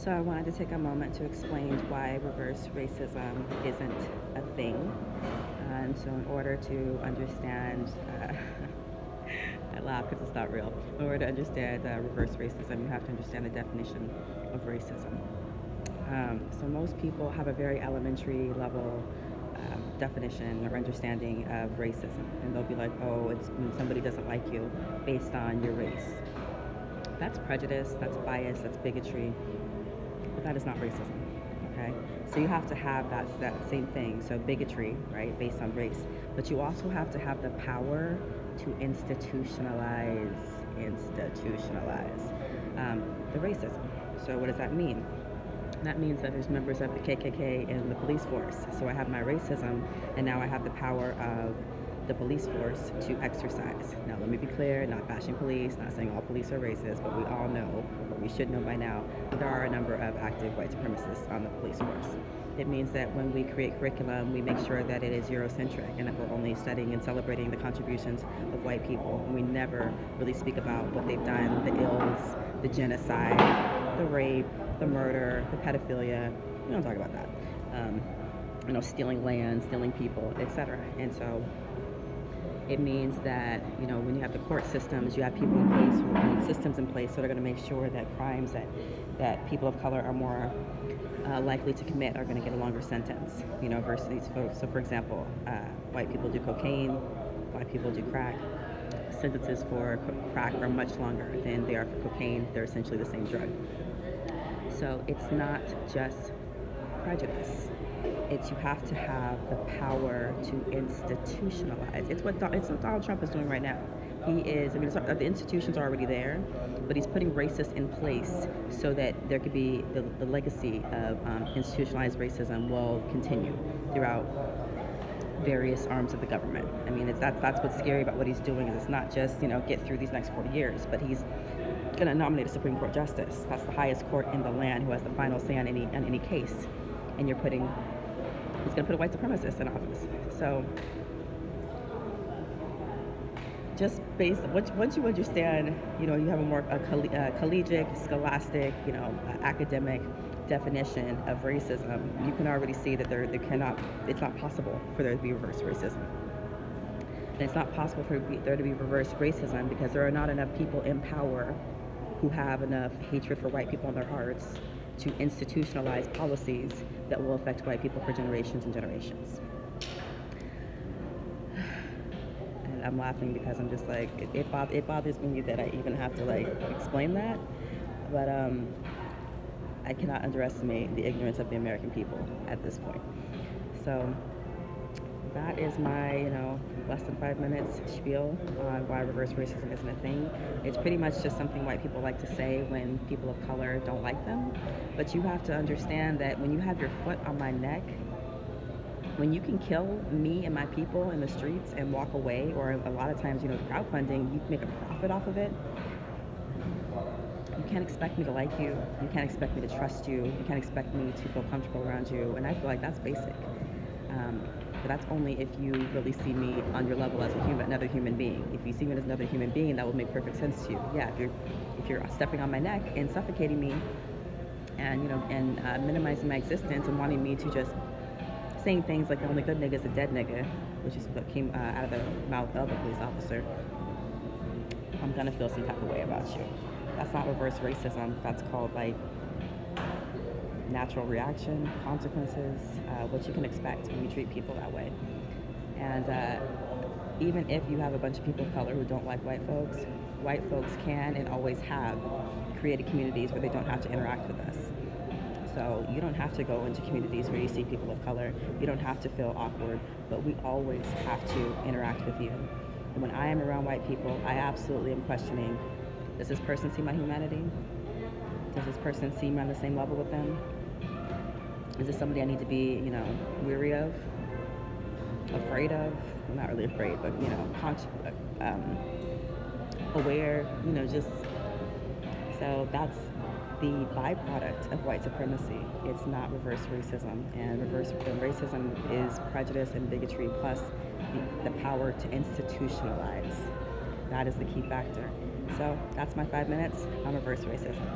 So I wanted to take a moment to explain why reverse racism isn't a thing. And so in order to understand, I laugh because it's not real. In order to understand reverse racism, you have to understand the definition of racism. So most people have a very elementary level definition or understanding of racism. And they'll be like, oh, it's when somebody doesn't like you based on your race. That's prejudice, that's bias, that's bigotry, but that is not racism, okay? So you have to have that same thing, so bigotry, right, based on race, but you also have to have the power to institutionalize the racism. So what does that mean? That means that there's members of the KKK in the police force. So I have my racism, and now I have the power of the police force to exercise. Now, let me be clear, not bashing police, not saying all police are racist, but we all know, or we should know by now, there are a number of active white supremacists on the police force. It means that when we create curriculum, we make sure that it is Eurocentric and that we're only studying and celebrating the contributions of white people. And we never really speak about what they've done, the ills, the genocide, the rape, the murder, the pedophilia. We don't talk about that. Stealing land, stealing people, etc. And so it means that, when you have the court systems, you have people in place, systems in place, so they're going to make sure that crimes that people of color are more likely to commit are going to get a longer sentence, versus these folks. So, for example, white people do cocaine, white people do crack. Sentences for crack are much longer than they are for cocaine. They're essentially the same drug. So it's not just prejudice. It's you have to have the power to institutionalize. It's what Donald Trump is doing right now. He is, the institutions are already there, but he's putting racists in place so that there could be the legacy of institutionalized racism will continue throughout various arms of the government. That's what's scary about what he's doing is it's not just, get through these next 40 years, but he's going to nominate a Supreme Court justice. That's the highest court in the land who has the final say on any case. And he's going to put a white supremacist in office. So just once you understand, you have a more collegiate, scholastic, academic definition of racism, you can already see that it's not possible for there to be reverse racism. And it's not possible for there to be reverse racism because there are not enough people in power who have enough hatred for white people in their hearts to institutionalize policies that will affect white people for generations and generations. And I'm laughing because I'm just like, it bothers me that I even have to explain that, but I cannot underestimate the ignorance of the American people at this point. So that is my, less than 5 minutes spiel on why reverse racism isn't a thing. It's pretty much just something white people like to say when people of color don't like them. But you have to understand that when you have your foot on my neck, when you can kill me and my people in the streets and walk away, or a lot of times, crowdfunding, you make a profit off of it. You can't expect me to like you. You can't expect me to trust you. You can't expect me to feel comfortable around you. And I feel like that's basic. But that's only if you really see me on your level as another human being. If you see me as another human being, that will make perfect sense to you. Yeah, if you're stepping on my neck and suffocating me, and minimizing my existence and wanting me to just saying things like the only good nigga is a dead nigga, which is what came out of the mouth of a police officer, I'm gonna feel some type of way about you. That's not reverse racism. That's called natural reaction, consequences, what you can expect when you treat people that way. And even if you have a bunch of people of color who don't like white folks can and always have created communities where they don't have to interact with us. So you don't have to go into communities where you see people of color. You don't have to feel awkward, but we always have to interact with you. And when I am around white people, I absolutely am questioning, does this person see my humanity? Does this person see me on the same level with them? Is this somebody I need to be, weary of, afraid of? I'm not really afraid, but, aware, so that's the byproduct of white supremacy. It's not reverse racism, and racism is prejudice and bigotry plus the power to institutionalize. That is the key factor. So that's my 5 minutes on reverse racism.